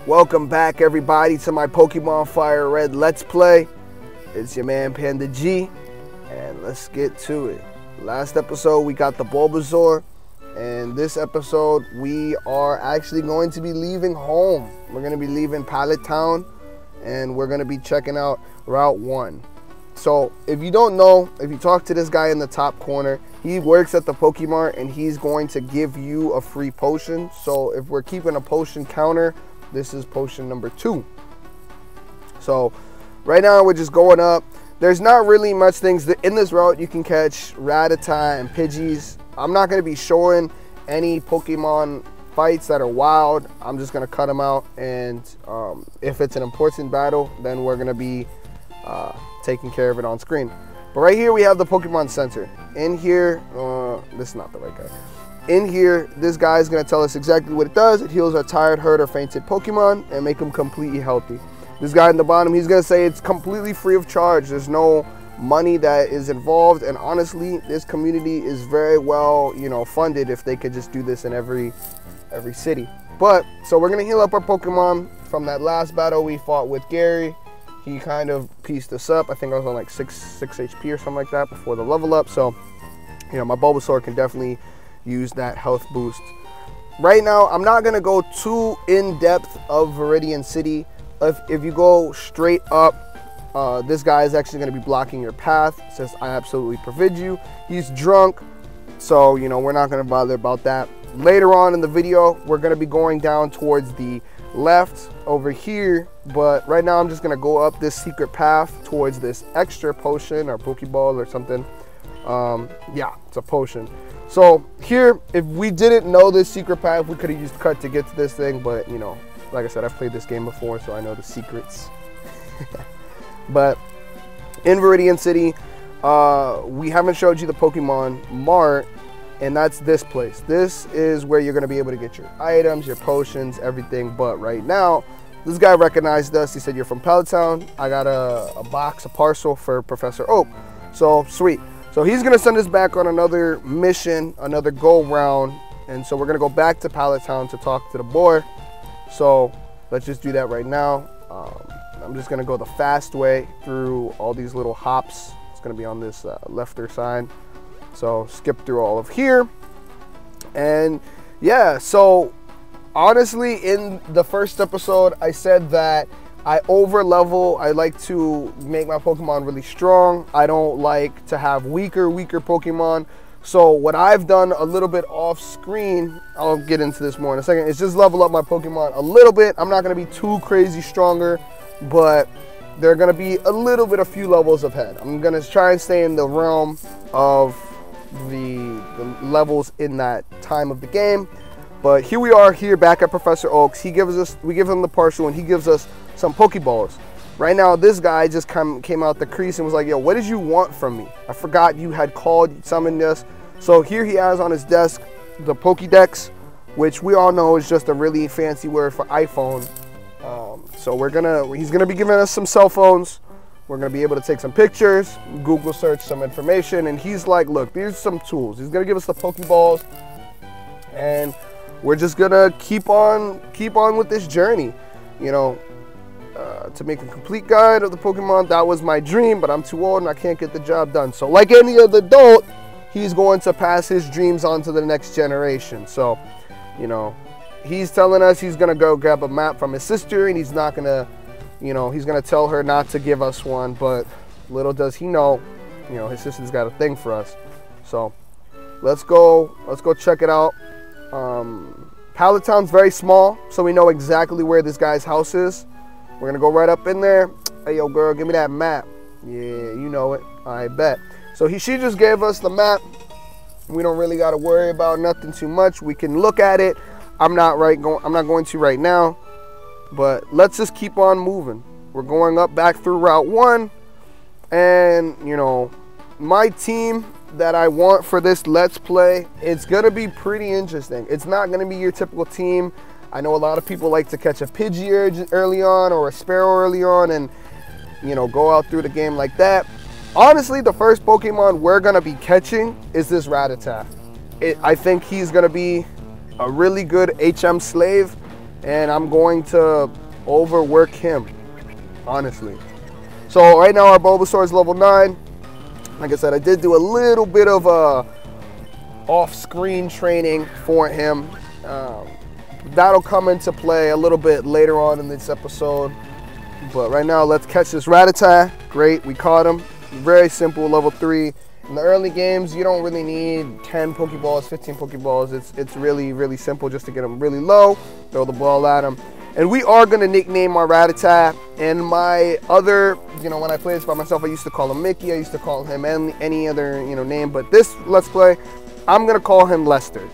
Welcome back, everybody, to my Pokemon FireRed Let's Play. It's your man Panda G, and let's get to it. Last episode we got the Bulbasaur, and this episode we are actually going to be leaving home. We're going to be leaving Pallet Town, and we're going to be checking out Route 1. So if you don't know, if you talk to this guy in the top corner, he works at the Pokemart, and he's going to give you a free potion. So if we're keeping a potion counter, this is potion number 2. So right now we're just going up. There's not really much things that in this route. You can catch Rattata and Pidgeys. I'm not going to be showing any Pokemon fights that are wild. I'm just going to cut them out, and if it's an important battle, then we're going to be taking care of it on screen. But right here we have the Pokemon Center. In here, this is not the right guy. In here, this guy is going to tell us exactly what it does. It heals our tired, hurt, or fainted Pokemon and make them completely healthy. This guy in the bottom, he's going to say it's completely free of charge. There's no money that is involved, and honestly, this community is very well, funded if they could just do this in every city. But so we're going to heal up our Pokemon from that last battle we fought with Gary. He kind of pieced us up. I think I was on like 6 HP or something like that before the level up. So, my Bulbasaur can definitely use that health boost. Right now, I'm not going to go too in-depth of Viridian City. If you go straight up, this guy is actually going to be blocking your path. It says, I absolutely forbid you. He's drunk, so, we're not going to bother about that. Later on in the video, we're going to be going down towards the left over here, but right now I'm just going to go up this secret path towards this extra potion or Pokeball or something. Yeah, it's a potion. So here, if we didn't know this secret path, we could have used cut to get to this thing, but like I said, I've played this game before, so I know the secrets. But in Viridian City, we haven't showed you the Pokemon Mart, and that's this place. This is where you're going to be able to get your items, your potions, everything. But right now, this guy recognized us. He said, you're from Pallet Town. I got a box, a parcel for Professor Oak. So sweet. So he's going to send us back on another mission, another go round. And so we're going to go back to Pallet Town to talk to the boy. So let's just do that right now. I'm just going to go the fast way through all these little hops. It's going to be on this lefter side. So skip through all of here. And yeah, so honestly, in the first episode, I said that I over level. I like to make my Pokemon really strong. I don't like to have weaker Pokemon. So what I've done a little bit off screen, I'll get into this more in a second, is just level up my Pokemon a little bit. I'm not going to be too crazy stronger, but they're going to be a few levels ahead. I'm going to try and stay in the realm of the levels in that time of the game. But here we are here back at Professor Oak's. We give him the parcel, and he gives us some Pokeballs. Right now, this guy just came out the crease and was like, yo, what did you want from me? I forgot you had called, summoned us. So here he has on his desk the Pokédex, which we all know is just a really fancy word for iPhone. So he's gonna be giving us some cell phones. We're gonna be able to take some pictures, Google search some information, and he's like, look, these are some tools. He's gonna give us the Pokeballs, and we're just gonna keep on with this journey, to make a complete guide of the Pokemon. That was my dream, but I'm too old and I can't get the job done. So like any other adult, he's going to pass his dreams on to the next generation. So, he's telling us he's gonna go grab a map from his sister, and he's not gonna, he's gonna tell her not to give us one, but little does he know, his sister's got a thing for us. So let's go check it out. Pallet Town's very small, so we know exactly where this guy's house is. We're gonna go right up in there. Hey, yo, girl, give me that map. Yeah, you know it. I bet. So she just gave us the map. We don't really gotta worry about nothing too much. We can look at it. I'm not going to right now, but let's just keep on moving. We're going up back through Route 1, and my team that I want for this Let's Play, it's gonna be pretty interesting. It's not gonna be your typical team. I know a lot of people like to catch a Pidgey early on or a Sparrow early on and, go out through the game like that. Honestly, the first Pokemon we're going to be catching is this Rattata. I think he's going to be a really good HM slave. and I'm going to overwork him, honestly. So right now our Bulbasaur is level 9. Like I said, I did do a little bit of off-screen training for him. That'll come into play a little bit later on in this episode. But right now, let's catch this Rattata. Great, we caught him. Very simple, level 3. In the early games, you don't really need 10 Pokeballs, 15 Pokeballs. It's really, really simple just to get him really low, throw the ball at him. And we are going to nickname our Rattata. And my other, when I play this by myself, I used to call him Mickey. I used to call him any other, name. But this Let's Play, I'm going to call him Lester.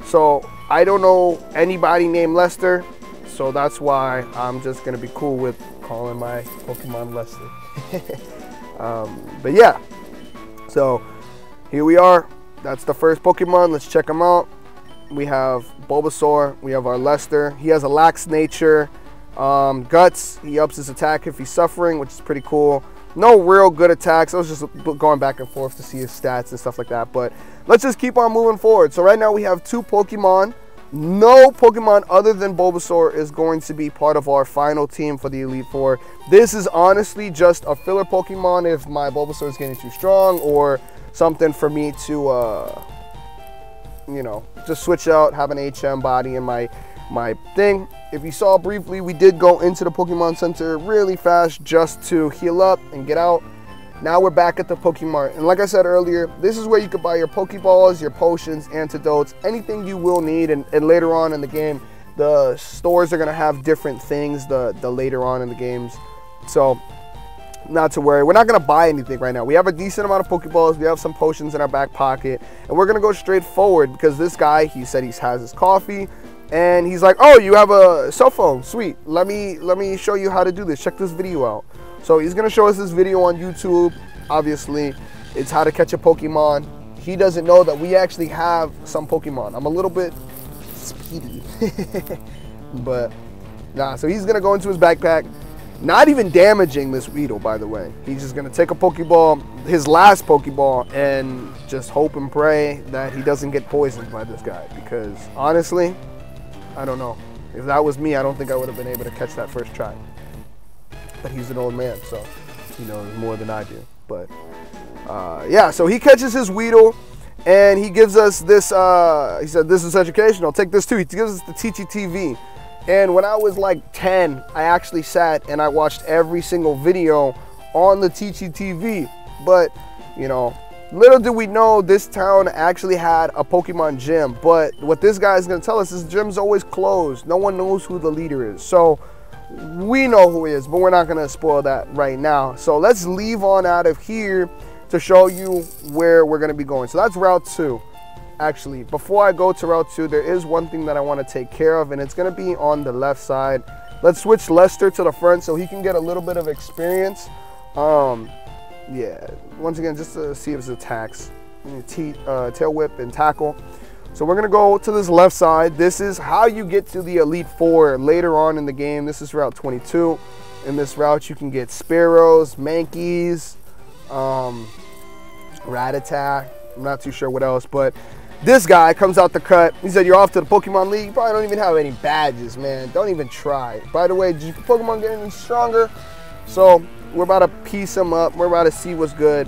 So I don't know anybody named Lester. So that's why I'm just going to be cool with calling my Pokemon Lester. But yeah. So here we are. That's the first Pokemon. Let's check them out. We have Bulbasaur. We have our Lester. He has a lax nature. Guts. He ups his attack if he's suffering, which is pretty cool. No real good attacks. I was just going back and forth to see his stats and stuff like that. But let's just keep on moving forward. So right now we have 2 Pokemon. No Pokemon other than Bulbasaur is going to be part of our final team for the Elite Four. This is honestly just a filler Pokemon if my Bulbasaur is getting too strong, or something for me to, just switch out, have an HM body in my thing. If you saw briefly, we did go into the Pokemon Center really fast just to heal up and get out. Now we're back at the Pokemon, and like I said earlier, this is where you could buy your Pokeballs, your potions, antidotes, anything you will need. And later on in the game, the stores are going to have different things the later on in the games. So not to worry, we're not going to buy anything right now. We have a decent amount of Pokeballs, we have some potions in our back pocket, and we're going to go straight forward because this guy, he said he has his coffee. And he's like, oh, you have a cell phone, sweet. Let me show you how to do this. Check this video out. So he's going to show us this video on YouTube. Obviously, it's how to catch a Pokemon. He doesn't know that we actually have some Pokemon. I'm a little bit speedy. But, nah, so he's going to go into his backpack. Not even damaging this Weedle, by the way. He's just going to take a Pokeball, his last Pokeball, and just hope and pray that he doesn't get poisoned by this guy. Because, honestly, I don't know. If that was me, I don't think I would have been able to catch that first try. But he's an old man, so he knows more than I do. But yeah, so he catches his Weedle, and he gives us this. He said, "This is educational. Take this too." He gives us the TTTV. And when I was like 10, I actually sat and I watched every single video on the TTTV. But little did we know this town actually had a Pokemon gym. But what this guy is going to tell us is the gym's always closed. No one knows who the leader is. So we know who he is, but we're not going to spoil that right now. So let's leave on out of here to show you where we're going to be going. So that's Route 2. Actually, before I go to Route 2, there is one thing that I want to take care of, and it's going to be on the left side. Let's switch Lester to the front so he can get a little bit of experience. Yeah, once again, just to see his attacks. Tail Whip and Tackle. So we're going to go to this left side. This is how you get to the Elite Four later on in the game. This is Route 22. In this route, you can get Sparrows, Mankeys, Rattata. I'm not too sure what else, but this guy comes out the cut. He said, you're off to the Pokemon League. You probably don't even have any badges, man. Don't even try. By the way, did your Pokemon get any stronger? So we're about to piece him up. We're about to see what's good.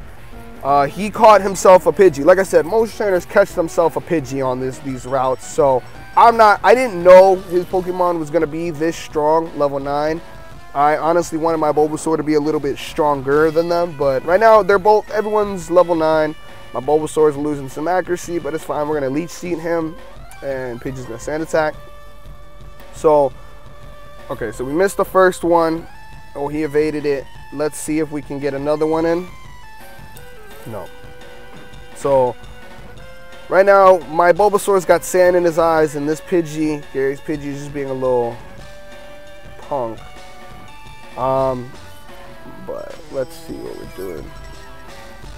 He caught himself a Pidgey. Like I said, most trainers catch themselves a Pidgey on these routes. So I didn't know his Pokemon was going to be this strong, level 9. I honestly wanted my Bulbasaur to be a little bit stronger than them. But right now, everyone's level 9. My Bulbasaur is losing some accuracy, but it's fine. We're going to Leech Seed him, and Pidgey's going to Sand Attack. So, okay, so we missed the first one. Oh, he evaded it. Let's see if we can get another one in. No. So, right now, my Bulbasaur's got sand in his eyes, and this Pidgey, Gary's Pidgey, is just being a little punk. But let's see what we're doing.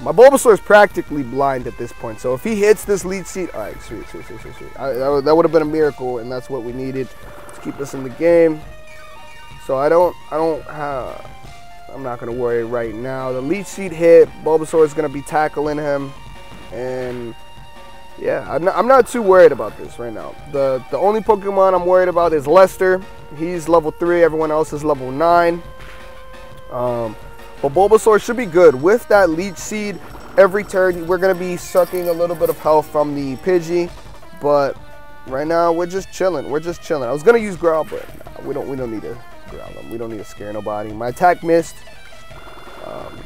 My Bulbasaur is practically blind at this point, so if he hits this Leech Seed, all right, sweet. That would have been a miracle, and that's what we needed to keep us in the game. So I'm not going to worry right now. The Leech Seed hit. Bulbasaur is going to be tackling him. And yeah, I'm not too worried about this right now. The only Pokemon I'm worried about is Lester. He's level 3. Everyone else is level 9. But Bulbasaur should be good. With that Leech Seed, every turn we're going to be sucking a little bit of health from the Pidgey. But right now we're just chilling. We're just chilling. I was going to use Growl, but nah, we don't need to growl him. We don't need to scare nobody. My attack missed.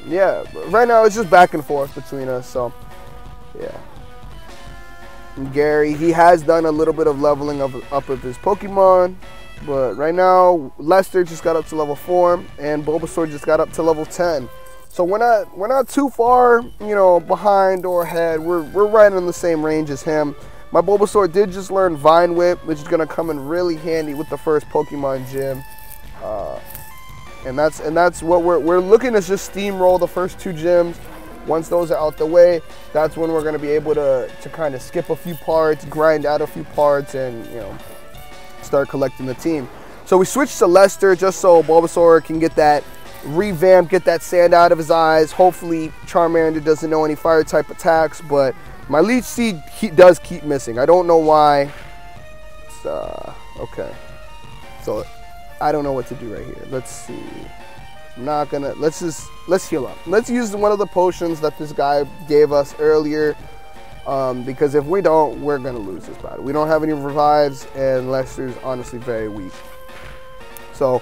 Yeah, right now it's just back and forth between us. So, yeah. And Gary, he has done a little bit of leveling up of his Pokemon. But right now, Lester just got up to level 4, and Bulbasaur just got up to level 10. So we're not too far, you know, behind or ahead. We're right in the same range as him. My Bulbasaur did just learn Vine Whip, which is gonna come in really handy with the first Pokemon gym. And that's what we're looking to just steamroll the first 2 gyms. Once those are out the way, that's when we're gonna be able to kind of skip a few parts, grind out a few parts, and you know, start collecting the team. So we switched to Lester just so Bulbasaur can get that revamp, get that sand out of his eyes. Hopefully Charmander doesn't know any fire type attacks, but my Leech Seed does keep missing. I don't know why. It's, okay. So I don't know what to do right here. Let's see. I'm not gonna, let's heal up. Let's use one of the potions that this guy gave us earlier. Because if we don't, we're going to lose this battle. We don't have any revives, and Lester's honestly very weak. So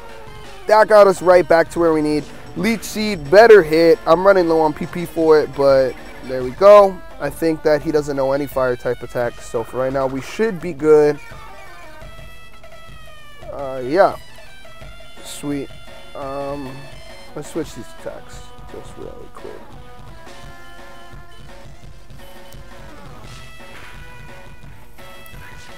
that got us right back to where we need. Leech Seed, better hit. I'm running low on PP for it, but there we go. I think that he doesn't know any fire type attacks. So for right now, we should be good. Yeah. Sweet. Let's switch these attacks just really quick.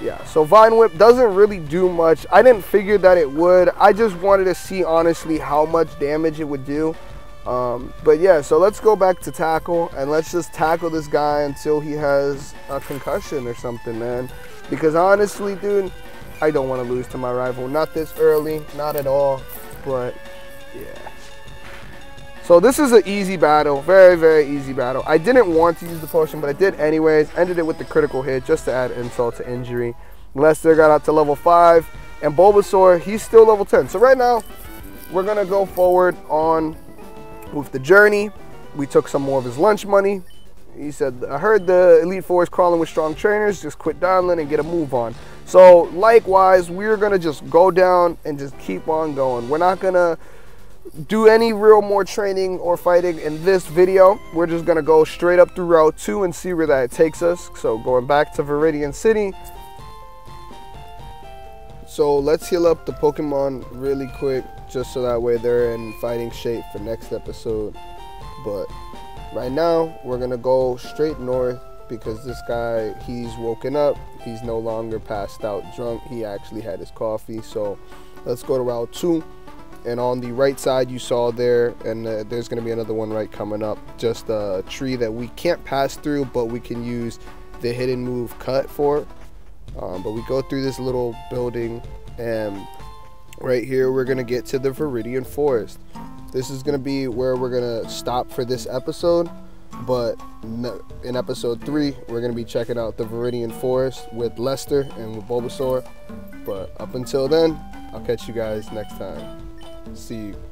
Yeah, so Vine Whip doesn't really do much. I didn't figure that it would. I just wanted to see, honestly, how much damage it would do. But yeah, so let's go back to tackle, and let's just tackle this guy until he has a concussion or something, man. Because honestly, dude, I don't want to lose to my rival. Not this early, not at all, but yeah. So this is an easy battle, very, very easy battle. I didn't want to use the potion, but I did anyways. Ended it with the critical hit just to add insult to injury. Lester got out to level 5, and Bulbasaur, he's still level 10. So right now, we're gonna go forward on with the journey. We took some more of his lunch money. He said, I heard the Elite Four is crawling with strong trainers, just quit dialing and get a move on. So likewise, we're gonna just go down and just keep on going. We're not gonna do any real more training or fighting in this video. We're just gonna go straight up through Route 2 and see where that takes us. So going back to Viridian City. So let's heal up the Pokemon really quick, just so that way they're in fighting shape for next episode. But right now, we're gonna go straight north because this guy, he's woken up. He's no longer passed out drunk. He actually had his coffee. So let's go to Route 2. And on the right side you saw there, and there's going to be another one right coming up, just a tree that we can't pass through, but we can use the hidden move cut for. But we go through this little building, and right here we're going to get to the Viridian Forest. This is going to be where we're going to stop for this episode, but in episode 3 we're going to be checking out the Viridian Forest with Lester and with Bulbasaur. But up until then, I'll catch you guys next time. See you.